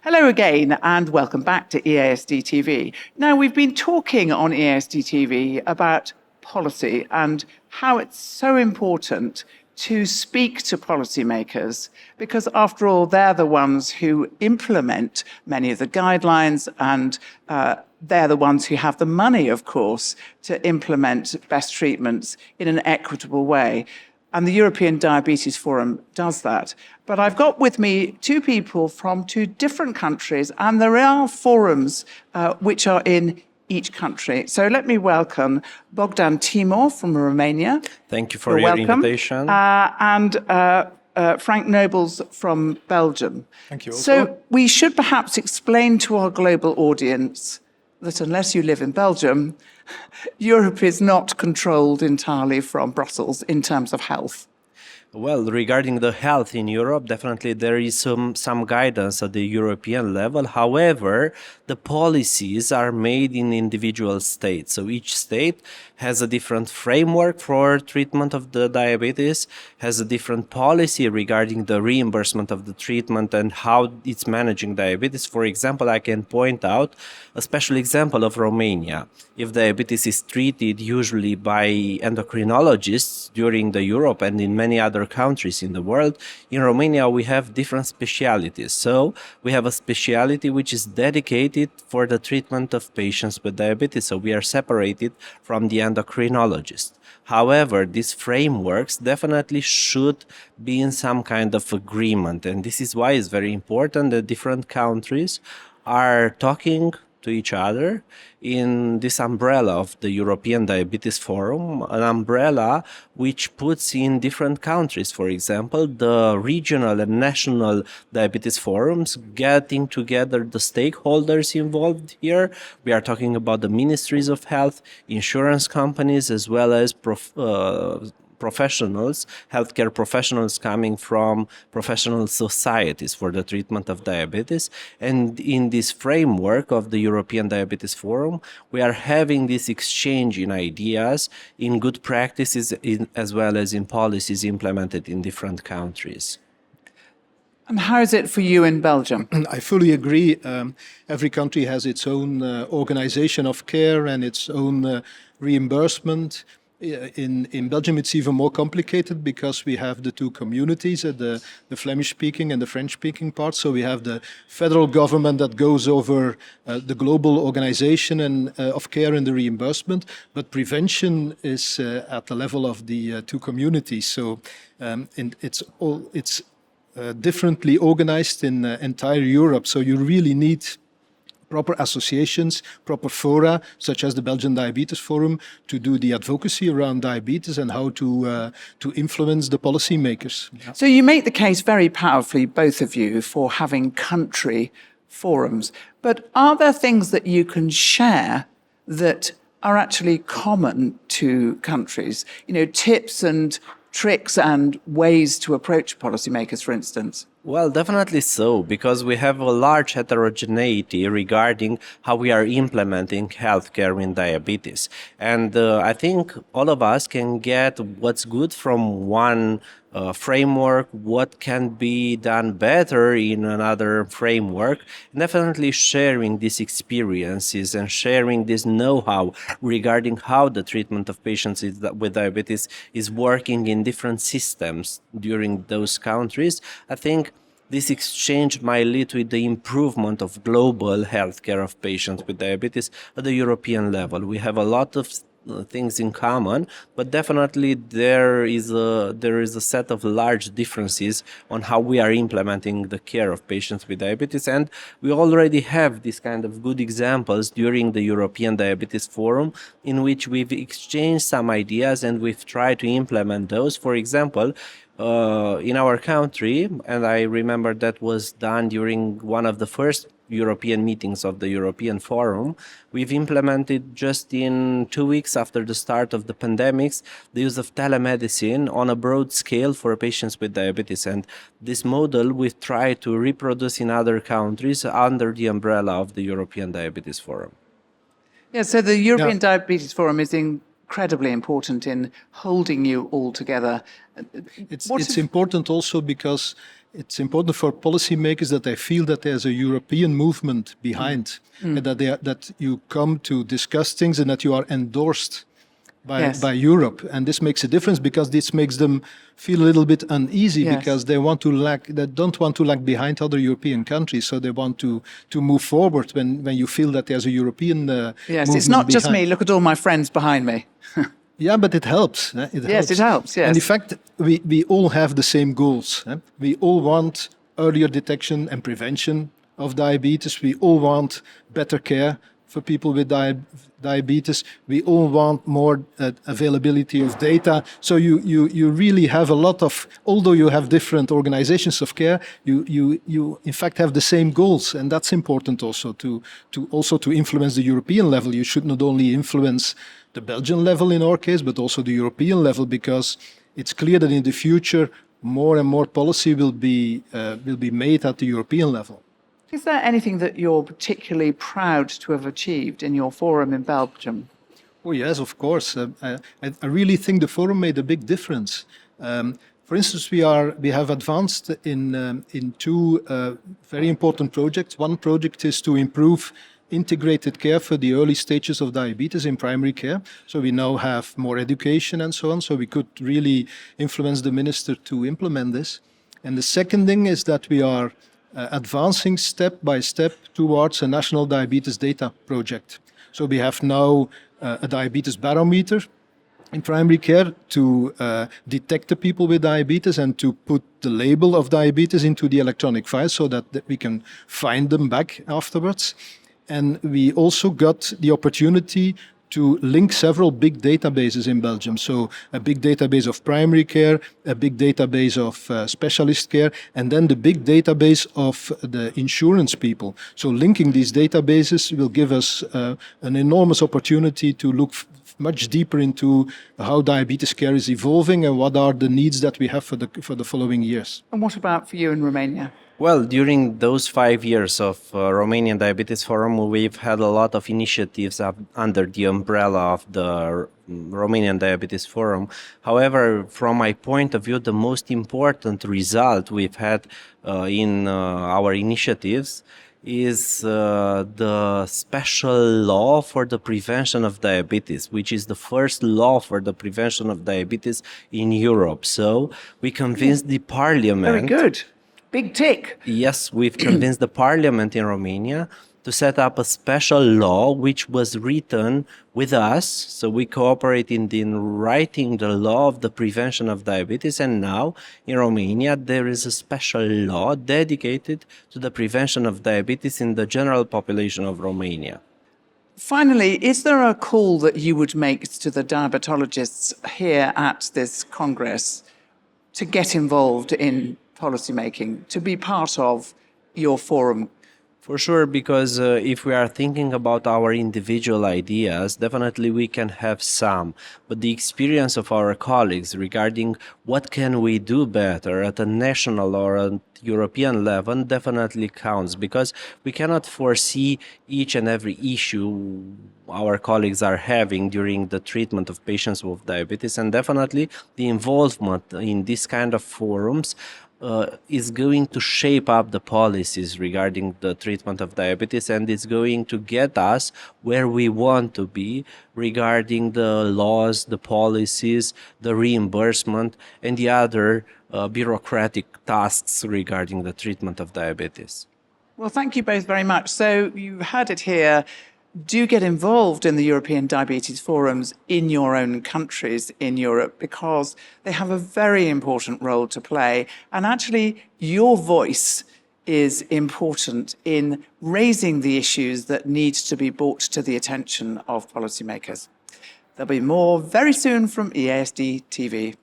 Hello again and welcome back to EASDTV. Now, we've been talking on EASDTV about policy and how it's so important to speak to policymakers because, after all, they're the ones who implement many of the guidelines and they're the ones who have the money, of course, to implement best treatments in an equitable way. And the European Diabetes Forum does that. But I've got with me two people from two different countries, and there are forums which are in each country. So let me welcome Bogdan Timor from Romania. Thank you for your invitation. And Frank Nobles from Belgium. Thank you also. So we should perhaps explain to our global audience that unless you live in Belgium, Europe is not controlled entirely from Brussels in terms of health. Well, regarding the health in Europe, definitely there is some guidance at the European level. However, the policies are made in individual states. So each state has a different framework for treatment of the diabetes, has a different policy regarding the reimbursement of the treatment and how it's managing diabetes. For example, I can point out a special example of Romania. If diabetes is treated usually by endocrinologists during the Europe and in many other countries in the world, in Romania we have different specialities. So we have a specialty which is dedicated for the treatment of patients with diabetes. So we are separated from the endocrinologist. However, these frameworks definitely should be in some kind of agreement. And this is why it's very important that different countries are talking to each other in this umbrella of the European Diabetes Forum, an umbrella which puts in different countries, for example, the regional and national diabetes forums, getting together the stakeholders involved here. We are talking about the ministries of health, insurance companies, as well as professionals, healthcare professionals coming from professional societies for the treatment of diabetes. And in this framework of the European Diabetes Forum, we are having this exchange in ideas, in good practices, as well as in policies implemented in different countries. And how is it for you in Belgium? I fully agree. Every country has its own organization of care and its own reimbursement. In Belgium, it's even more complicated because we have the two communities, the Flemish-speaking and the French-speaking part. So we have the federal government that goes over the global organization and of care and the reimbursement, but prevention is at the level of the two communities. So it's differently organized in entire Europe. So you really need proper associations, proper fora, such as the Belgian Diabetes Forum, to do the advocacy around diabetes and how to influence the policymakers. Yeah. So you make the case very powerfully, both of you, for having country forums. But are there things that you can share that are actually common to countries? You know, tips and tricks and ways to approach policymakers, for instance? Well, definitely so, because we have a large heterogeneity regarding how we are implementing healthcare in diabetes. And I think all of us can get what's good from one framework, what can be done better in another framework. Definitely sharing these experiences and sharing this know-how regarding how the treatment of patients with diabetes is working in different systems during those countries. I think this exchange might lead to the improvement of global healthcare of patients with diabetes at the European level. We have a lot of things in common, but definitely there is a set of large differences on how we are implementing the care of patients with diabetes, and we already have this kind of good examples during the European Diabetes Forum in which we've exchanged some ideas and we've tried to implement those. For example, in our country, and I remember that was done during one of the first European meetings of the European Forum, we've implemented just in 2 weeks after the start of the pandemics, the use of telemedicine on a broad scale for patients with diabetes. And this model we've tried to reproduce in other countries under the umbrella of the European Diabetes Forum. Yeah, so the European Diabetes Forum is in incredibly important in holding you all together. It's important also because it's important for policymakers that they feel that there's a European movement behind, and that you come to discuss things and that you are endorsed by Europe. And this makes a difference because this makes them feel a little bit uneasy because they don't want to lag behind other European countries. So they want to move forward when you feel that there's a European Yes, it's not just me. Look at all my friends behind me. Yeah, but it helps. Yes, it helps, yes. And in fact, we all have the same goals. We all want earlier detection and prevention of diabetes. We all want better care for people with diabetes. We all want more availability of data. So you really have a lot of, although you have different organizations of care, you in fact have the same goals, and that's important also to influence the European level. You should not only influence the Belgian level in our case, but also the European level, because it's clear that in the future more and more policy will be made at the European level. Is there anything that you're particularly proud to have achieved in your forum in Belgium? Oh yes, of course. I really think the forum made a big difference. For instance, we have advanced in two very important projects. One project is to improve integrated care for the early stages of diabetes in primary care. So we now have more education and so on. So we could really influence the minister to implement this. And the second thing is that we are advancing step by step towards a national diabetes data project. So we have now a diabetes barometer in primary care to detect the people with diabetes and to put the label of diabetes into the electronic file so that we can find them back afterwards. And we also got the opportunity to link several big databases in Belgium. So a big database of primary care, a big database of specialist care, and then the big database of the insurance people. So linking these databases will give us an enormous opportunity to look much deeper into how diabetes care is evolving and what are the needs that we have for the following years. And what about for you in Romania? Well, during those 5 years of Romanian Diabetes Forum, we've had a lot of initiatives under the umbrella of the Romanian Diabetes Forum. However, from my point of view, the most important result we've had in our initiatives is the special law for the prevention of diabetes, which is the first law for the prevention of diabetes in Europe. So we convinced the parliament. Very good. Big tick. Yes, we've convinced the parliament in Romania to set up a special law which was written with us. So we cooperated in writing the law of the prevention of diabetes. And now in Romania, there is a special law dedicated to the prevention of diabetes in the general population of Romania. Finally, is there a call that you would make to the diabetologists here at this Congress to get involved in policymaking, to be part of your forum? For sure, because if we are thinking about our individual ideas, definitely we can have some. But the experience of our colleagues regarding what can we do better at a national or a European level definitely counts, because we cannot foresee each and every issue our colleagues are having during the treatment of patients with diabetes. And definitely the involvement in this kind of forums is going to shape up the policies regarding the treatment of diabetes, and it's going to get us where we want to be regarding the laws, the policies, the reimbursement, and the other bureaucratic tasks regarding the treatment of diabetes. Well, thank you both very much. So you heard it here. Do get involved in the European Diabetes Forums in your own countries in Europe, because they have a very important role to play. And actually, your voice is important in raising the issues that need to be brought to the attention of policymakers. There'll be more very soon from EASD TV.